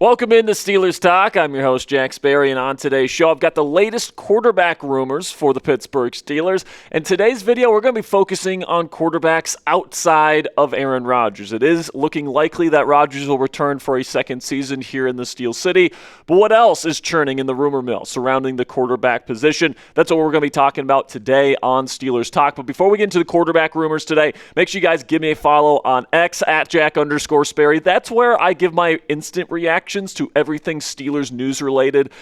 Welcome into Steelers Talk. I'm your host, Jack Sperry, and on today's show, I've got the latest quarterback rumors for the Pittsburgh Steelers. In today's video, we're going to be focusing on quarterbacks outside of Aaron Rodgers. It is looking likely that Rodgers will return for a second season here in the Steel City. But what else is churning in the rumor mill surrounding the quarterback position? That's what we're going to be talking about today on Steelers Talk. But before we get into the quarterback rumors today, make sure you guys give me a follow on X at Jack_Sperry. That's where I give my instant reaction to everything Steelers news related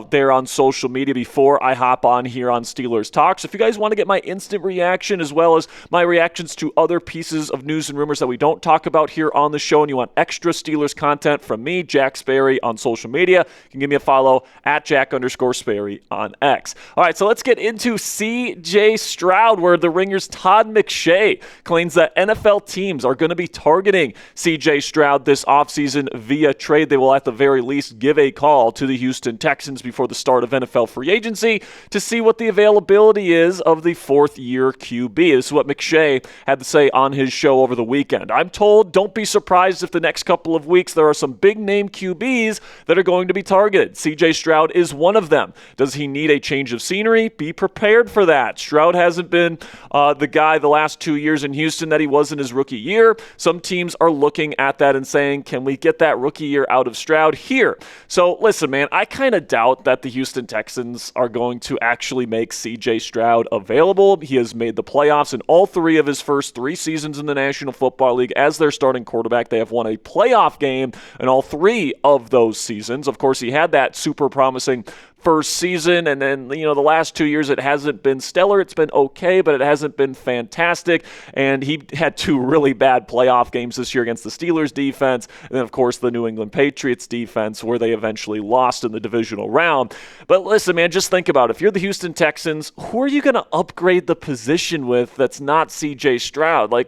there on social media before I hop on here on Steelers Talk. So if you guys want to get my instant reaction as well as my reactions to other pieces of news and rumors that we don't talk about here on the show, and you want extra Steelers content from me, Jack Sperry, on social media, you can give me a follow at Jack_Sperry on X. All right, so let's get into CJ Stroud, where the Ringer's Todd McShay claims that NFL teams are going to be targeting CJ Stroud this offseason via trade. They will at the very least give a call to the Houston Texans before the start of NFL free agency to see what the availability is of the fourth-year QB. This is what McShay had to say on his show over the weekend. I'm told, don't be surprised if the next couple of weeks there are some big-name QBs that are going to be targeted. CJ Stroud is one of them. Does he need a change of scenery? Be prepared for that. Stroud hasn't been the guy the last 2 years in Houston that he was in his rookie year. Some teams are looking at that and saying, can we get that rookie year out of Stroud here? So listen, man, I kind of doubt that the Houston Texans are going to actually make CJ Stroud available. He has made the playoffs in all three of his first 3 seasons in the National Football League as their starting quarterback. They have won a playoff game in all 3 of those seasons. Of course, he had that super promising first season, and then, the last 2 years it hasn't been stellar. It's been okay, but it hasn't been fantastic, and he had 2 really bad playoff games this year against the Steelers defense, and then, of course, the New England Patriots defense, where they eventually lost in the divisional round. But listen, man, just think about it. If you're the Houston Texans, who are you going to upgrade the position with that's not CJ Stroud? Like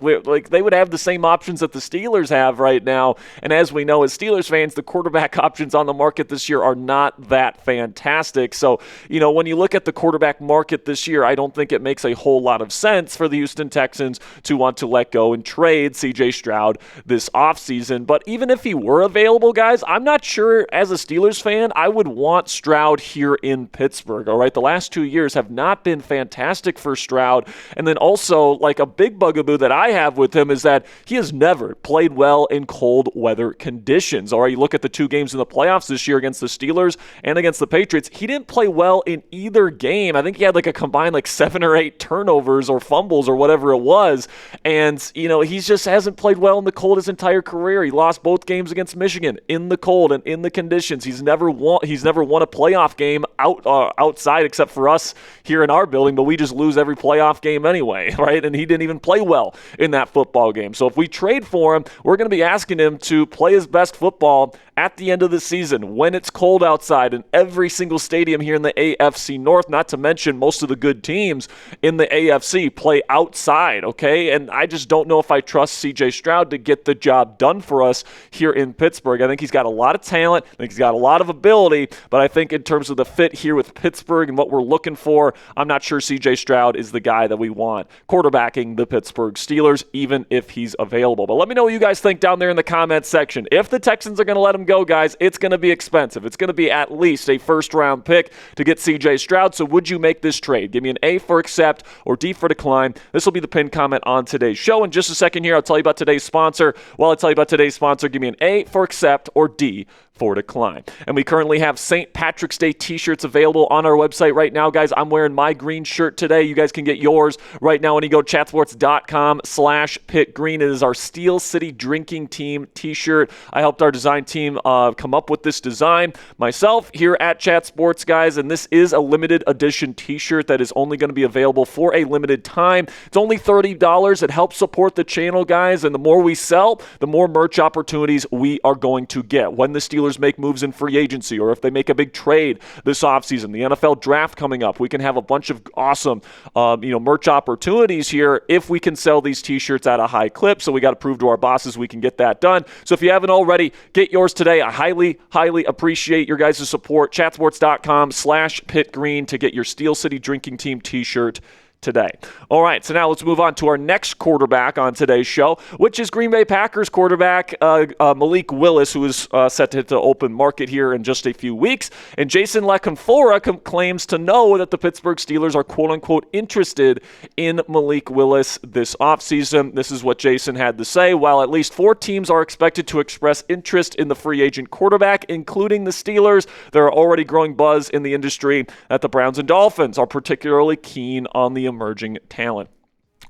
they would have the same options that the Steelers have right now, and as we know as Steelers fans, the quarterback options on the market this year are not that fantastic. So, when you look at the quarterback market this year, I don't think it makes a whole lot of sense for the Houston Texans to want to let go and trade CJ Stroud this offseason. But even if he were available, guys, I'm not sure as a Steelers fan I would want Stroud here in Pittsburgh, all right? The last 2 years have not been fantastic for Stroud. And then also, like, a big bugaboo that I have with him is that he has never played well in cold weather conditions, all right? You look at the 2 games in the playoffs this year against the Steelers and against the Patriots, he didn't play well in either game. I think he had like a combined 7 or 8 turnovers or fumbles or whatever it was. And, he just hasn't played well in the cold his entire career. He lost both games against Michigan in the cold and in the conditions. He's never won a playoff game outside except for us here in our building, but we just lose every playoff game anyway, right? And he didn't even play well in that football game. So if we trade for him, we're going to be asking him to play his best football at the end of the season when it's cold outside in every single stadium here in the AFC North, not to mention most of the good teams in the AFC play outside, okay? And I just don't know if I trust CJ Stroud to get the job done for us here in Pittsburgh. I think he's got a lot of talent. I think he's got a lot of ability, but I think in terms of the fit here with Pittsburgh and what we're looking for, I'm not sure CJ Stroud is the guy that we want quarterbacking the Pittsburgh Steelers, even if he's available. But let me know what you guys think down there in the comments section. If the Texans are going to let him go, guys, it's going to be expensive. It's going to be at least a first-round pick to get CJ Stroud. So would you make this trade? Give me an A for accept or D for decline. This will be the pinned comment on today's show. In just a second here, I'll tell you about today's sponsor. While I tell you about today's sponsor, give me an A for accept or D for decline. And we currently have St. Patrick's Day t-shirts available on our website right now, guys. I'm wearing my green shirt today. You guys can get yours right now when you go to chatsports.com/pitgreen. It is our Steel City Drinking Team t-shirt. I helped our design team come up with this design myself here at Chat Sports, guys, and this is a limited edition t-shirt that is only going to be available for a limited time. It's only $30. It helps support the channel, guys, and the more we sell, the more merch opportunities we are going to get. When the Steelers make moves in free agency, or if they make a big trade this offseason, the NFL draft coming up, we can have a bunch of awesome merch opportunities here if we can sell these t-shirts at a high clip. So we got to prove to our bosses we can get that done. So if you haven't already, get yours today. I highly appreciate your guys' support. Chatsports.com/pitgreen to get your Steel City Drinking Team t-shirt today. All right, so now let's move on to our next quarterback on today's show, which is Green Bay Packers quarterback Malik Willis, who is set to hit the open market here in just a few weeks. And Jason LaCanfora claims to know that the Pittsburgh Steelers are quote-unquote interested in Malik Willis this offseason. This is what Jason had to say. While at least 4 teams are expected to express interest in the free agent quarterback, including the Steelers, there are already growing buzz in the industry that the Browns and Dolphins are particularly keen on the emerging talent.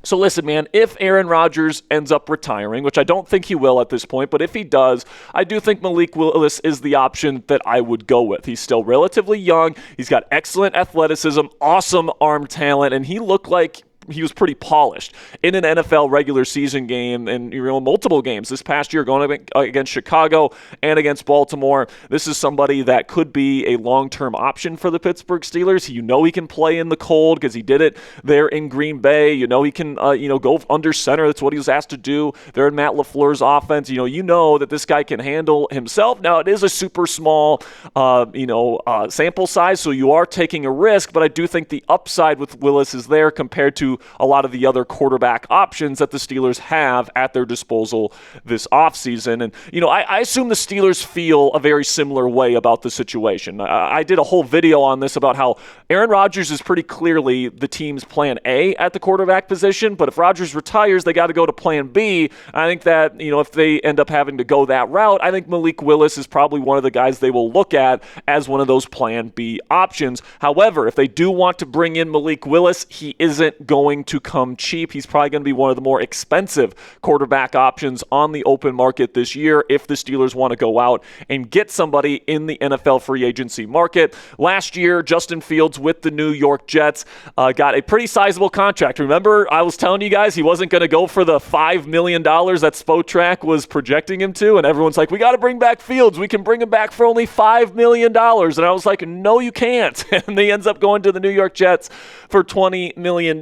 So listen, man, if Aaron Rodgers ends up retiring, which I don't think he will at this point, but if he does, I do think Malik Willis is the option that I would go with. He's still relatively young. He's got excellent athleticism, awesome arm talent, and he looked like he was pretty polished in an NFL regular season game and multiple games this past year going against Chicago and against Baltimore. This is somebody that could be a long-term option for the Pittsburgh Steelers. He can play in the cold because he did it there in Green Bay. He can go under center. That's what he was asked to do there in Matt LaFleur's offense. You know that this guy can handle himself. Now, it is a super small sample size, so you are taking a risk, but I do think the upside with Willis is there compared to a lot of the other quarterback options that the Steelers have at their disposal this offseason. And, I assume the Steelers feel a very similar way about the situation. I did a whole video on this about how Aaron Rodgers is pretty clearly the team's plan A at the quarterback position, but if Rodgers retires, they got to go to plan B. I think that, if they end up having to go that route, I think Malik Willis is probably one of the guys they will look at as one of those plan B options. However, if they do want to bring in Malik Willis, he isn't going to come cheap. He's probably going to be one of the more expensive quarterback options on the open market this year if the Steelers want to go out and get somebody in the NFL free agency market. Last year, Justin Fields with the New York Jets got a pretty sizable contract. Remember, I was telling you guys he wasn't going to go for the $5 million that Spotrac was projecting him to, and everyone's like, we got to bring back Fields. We can bring him back for only $5 million. And I was like, no, you can't. And he ends up going to the New York Jets for $20 million.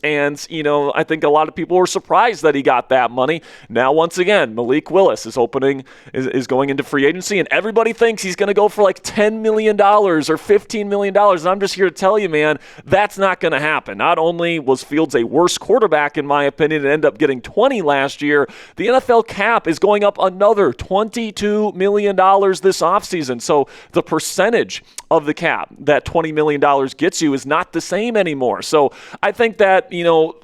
And, I think a lot of people were surprised that he got that money. Now, once again, Malik Willis is going into free agency, and everybody thinks he's going to go for like $10 million or $15 million. And I'm just here to tell you, man, that's not going to happen. Not only was Fields a worse quarterback, in my opinion, and ended up getting 20 last year, the NFL cap is going up another $22 million this offseason. So the percentage of the cap that $20 million gets you is not the same anymore. So I think that,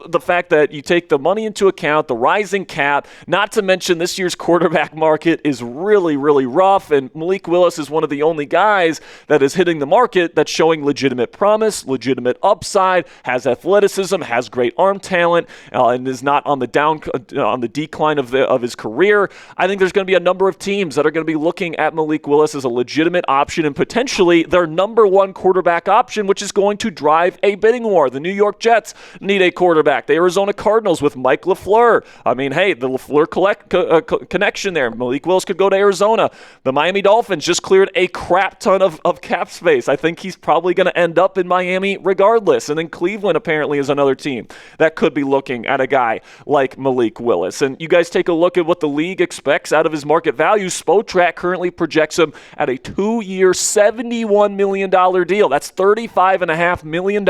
the fact that you take the money into account, the rising cap, not to mention this year's quarterback market is really, really rough, and Malik Willis is one of the only guys that is hitting the market that's showing legitimate promise, legitimate upside, has athleticism, has great arm talent, and is not on the decline of his career. I think there's going to be a number of teams that are going to be looking at Malik Willis as a legitimate option and potentially their number one quarterback option, which is going to drive a bidding war. The New York Jets need a quarterback. The Arizona Cardinals with Mike LaFleur. I mean, hey, the LaFleur connection there. Malik Willis could go to Arizona. The Miami Dolphins just cleared a crap ton of cap space. I think he's probably going to end up in Miami regardless. And then Cleveland apparently is another team that could be looking at a guy like Malik Willis. And you guys take a look at what the league expects out of his market value. Spotrac currently projects him at a 2-year, $71 million deal. That's $35.5 million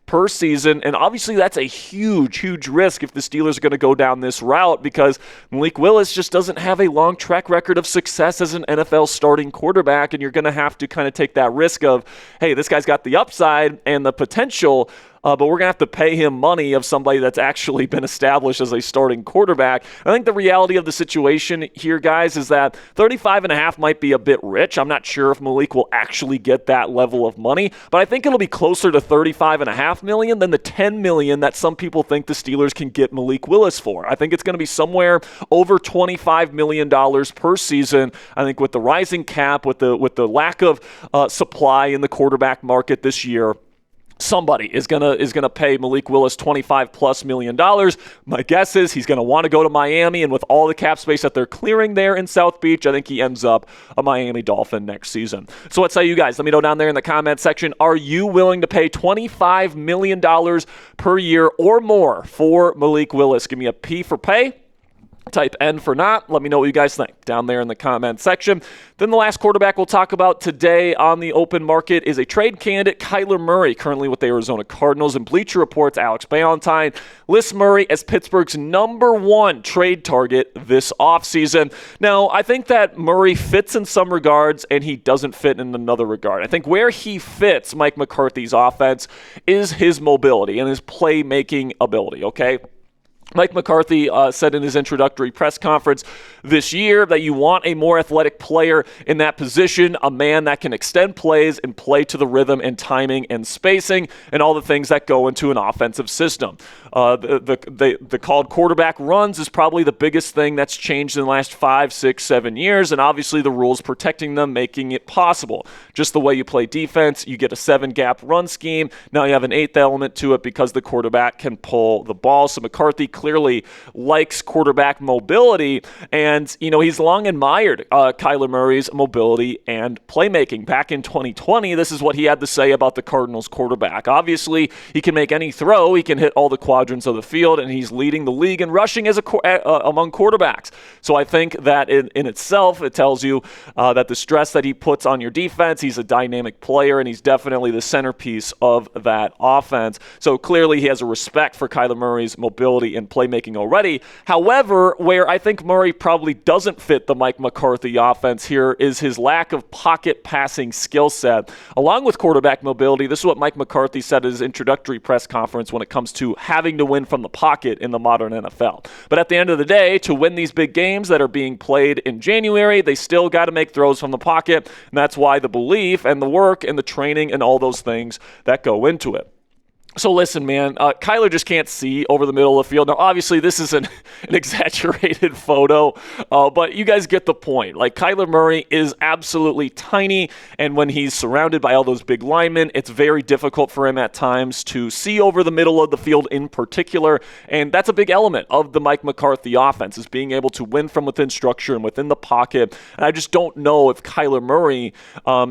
per season. And obviously that's a huge, huge risk if the Steelers are going to go down this route, because Malik Willis just doesn't have a long track record of success as an NFL starting quarterback. And you're going to have to kind of take that risk of, hey, this guy's got the upside and the potential, but we're going to have to pay him money of somebody that's actually been established as a starting quarterback. I think the reality of the situation here, guys, is that 35.5 might be a bit rich. I'm not sure if Malik will actually get that level of money, but I think it'll be closer to $35.5 million than the $10 million that some people think the Steelers can get Malik Willis for. I think it's going to be somewhere over $25 million per season. I think with the rising cap, with the lack of supply in the quarterback market this year, somebody is gonna pay Malik Willis $25+ million. My guess is he's gonna want to go to Miami, and with all the cap space that they're clearing there in South Beach, I think he ends up a Miami Dolphin next season. So what say you guys? Let me know down there in the comment section. Are you willing to pay $25 million per year or more for Malik Willis? Give me a P for pay Type N for not. Let me know what you guys think down there in the comment section. Then the last quarterback we'll talk about today on the open market is a trade candidate, Kyler Murray, currently with the Arizona Cardinals. And Bleacher Report's Alex Ballantyne lists Murray as Pittsburgh's #1 trade target this offseason. Now, I think that Murray fits in some regards and he doesn't fit in another regard. I think where he fits Mike McCarthy's offense is his mobility and his playmaking ability, okay? Mike McCarthy said in his introductory press conference this year that you want a more athletic player in that position, a man that can extend plays and play to the rhythm and timing and spacing and all the things that go into an offensive system. The called quarterback runs is probably the biggest thing that's changed in the last 5, 6, 7 years, and obviously the rules protecting them, making it possible. Just the way you play defense, you get a 7-gap run scheme. Now you have an 8th element to it because the quarterback can pull the ball. So McCarthy clearly likes quarterback mobility, and he's long admired Kyler Murray's mobility and playmaking. Back in 2020, this is what he had to say about the Cardinals quarterback. Obviously, he can make any throw, he can hit all the quadrants of the field, and he's leading the league in rushing as among quarterbacks. So I think that in itself, it tells you that the stress that he puts on your defense, he's a dynamic player, and he's definitely the centerpiece of that offense. So clearly, he has a respect for Kyler Murray's mobility and playmaking already. However, where I think Murray probably doesn't fit the Mike McCarthy offense here is his lack of pocket passing skill set. Along with quarterback mobility, this is what Mike McCarthy said at his introductory press conference when it comes to having to win from the pocket in the modern NFL. But at the end of the day, to win these big games that are being played in January, they still got to make throws from the pocket, and that's why the belief and the work and the training and all those things that go into it. So listen, man, Kyler just can't see over the middle of the field. Now, obviously, this is an exaggerated photo, but you guys get the point. Like, Kyler Murray is absolutely tiny, and when he's surrounded by all those big linemen, it's very difficult for him at times to see over the middle of the field in particular, and that's a big element of the Mike McCarthy offense, is being able to win from within structure and within the pocket, and I just don't know if Kyler Murray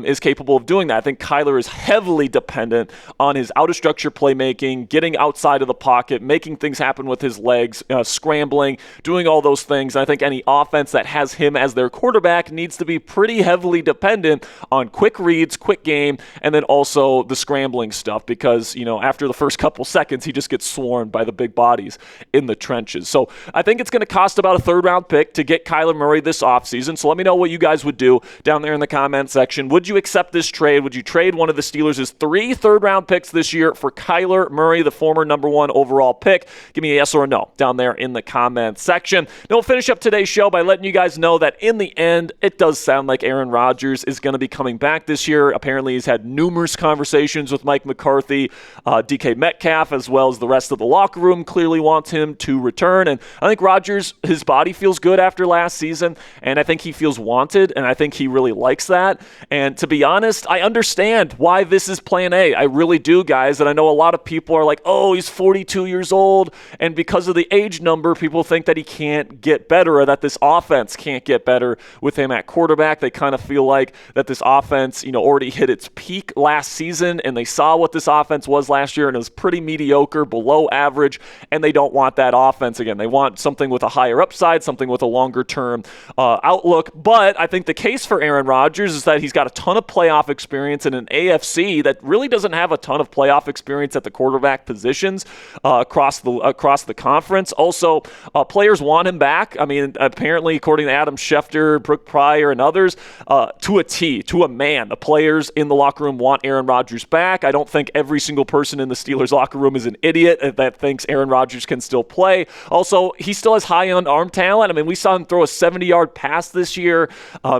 is capable of doing that. I think Kyler is heavily dependent on his out-of-structure play, getting outside of the pocket, making things happen with his legs, scrambling, doing all those things. And I think any offense that has him as their quarterback needs to be pretty heavily dependent on quick reads, quick game, and then also the scrambling stuff because, after the first couple seconds, he just gets swarmed by the big bodies in the trenches. So I think it's going to cost about a 3rd-round pick to get Kyler Murray this offseason. So let me know what you guys would do down there in the comment section. Would you accept this trade? Would you trade one of the Steelers' 3 third-round picks this year for Kyler Murray, the former #1 overall pick? Give me a yes or a no down there in the comment section. Then we'll finish up today's show by letting you guys know that in the end, it does sound like Aaron Rodgers is going to be coming back this year. Apparently, he's had numerous conversations with Mike McCarthy. DK Metcalf, as well as the rest of the locker room, clearly wants him to return. And I think Rodgers, his body feels good after last season, and I think he feels wanted, and I think he really likes that. And to be honest, I understand why this is plan A. I really do, guys, and I know a lot of people are like, oh, he's 42 years old, and because of the age number, people think that he can't get better or that this offense can't get better with him at quarterback. They kind of feel like that this offense, already hit its peak last season, and they saw what this offense was last year, and it was pretty mediocre, below average, and they don't want that offense again. They want something with a higher upside, something with a longer-term outlook, but I think the case for Aaron Rodgers is that he's got a ton of playoff experience in an AFC that really doesn't have a ton of playoff experience at the quarterback positions across the conference. Also, players want him back. I mean, apparently, according to Adam Schefter, Brooke Pryor, and others, to a T, to a man, the players in the locker room want Aaron Rodgers back. I don't think every single person in the Steelers locker room is an idiot that thinks Aaron Rodgers can still play. Also, he still has high-end arm talent. I mean, we saw him throw a 70-yard pass this year.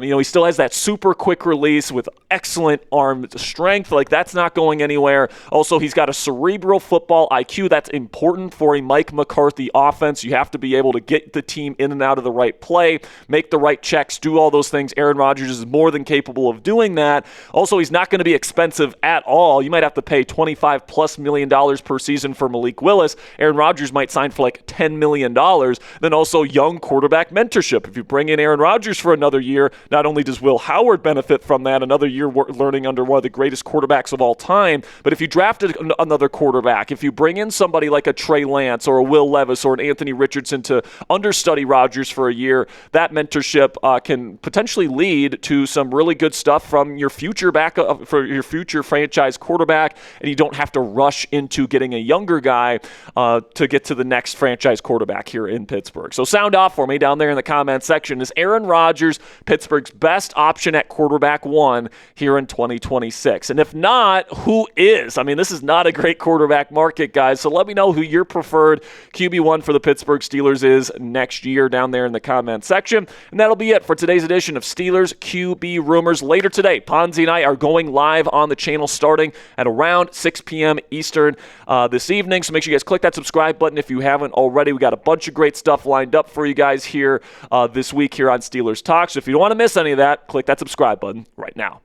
He still has that super quick release with excellent arm strength. Like, that's not going anywhere. Also, he's got a cerebral football IQ that's important for a Mike McCarthy offense. You have to be able to get the team in and out of the right play, make the right checks, do all those things. Aaron Rodgers is more than capable of doing that. Also, he's not going to be expensive at all. You might have to pay $25+ million per season for Malik Willis. Aaron Rodgers might sign for like $10 million. Then also young quarterback mentorship. If you bring in Aaron Rodgers for another year, not only does Will Howard benefit from that, another year learning under one of the greatest quarterbacks of all time, but if you drafted another other quarterback, if you bring in somebody like a Trey Lance or a Will Levis or an Anthony Richardson to understudy Rodgers for a year, that mentorship can potentially lead to some really good stuff from your future backup, for your future franchise quarterback, and you don't have to rush into getting a younger guy to get to the next franchise quarterback here in Pittsburgh. So sound off for me down there in the comment section. Is Aaron Rodgers Pittsburgh's best option at quarterback one here in 2026? And if not, who is? I mean, this is not a great quarterback market, guys. So let me know who your preferred QB1 for the Pittsburgh Steelers is next year down there in the comment section. And that'll be it for today's edition of Steelers QB Rumors. Later today, Ponzi and I are going live on the channel starting at around 6 p.m. Eastern this evening. So make sure you guys click that subscribe button if you haven't already. We got a bunch of great stuff lined up for you guys here this week here on Steelers Talk. So if you don't want to miss any of that, click that subscribe button right now.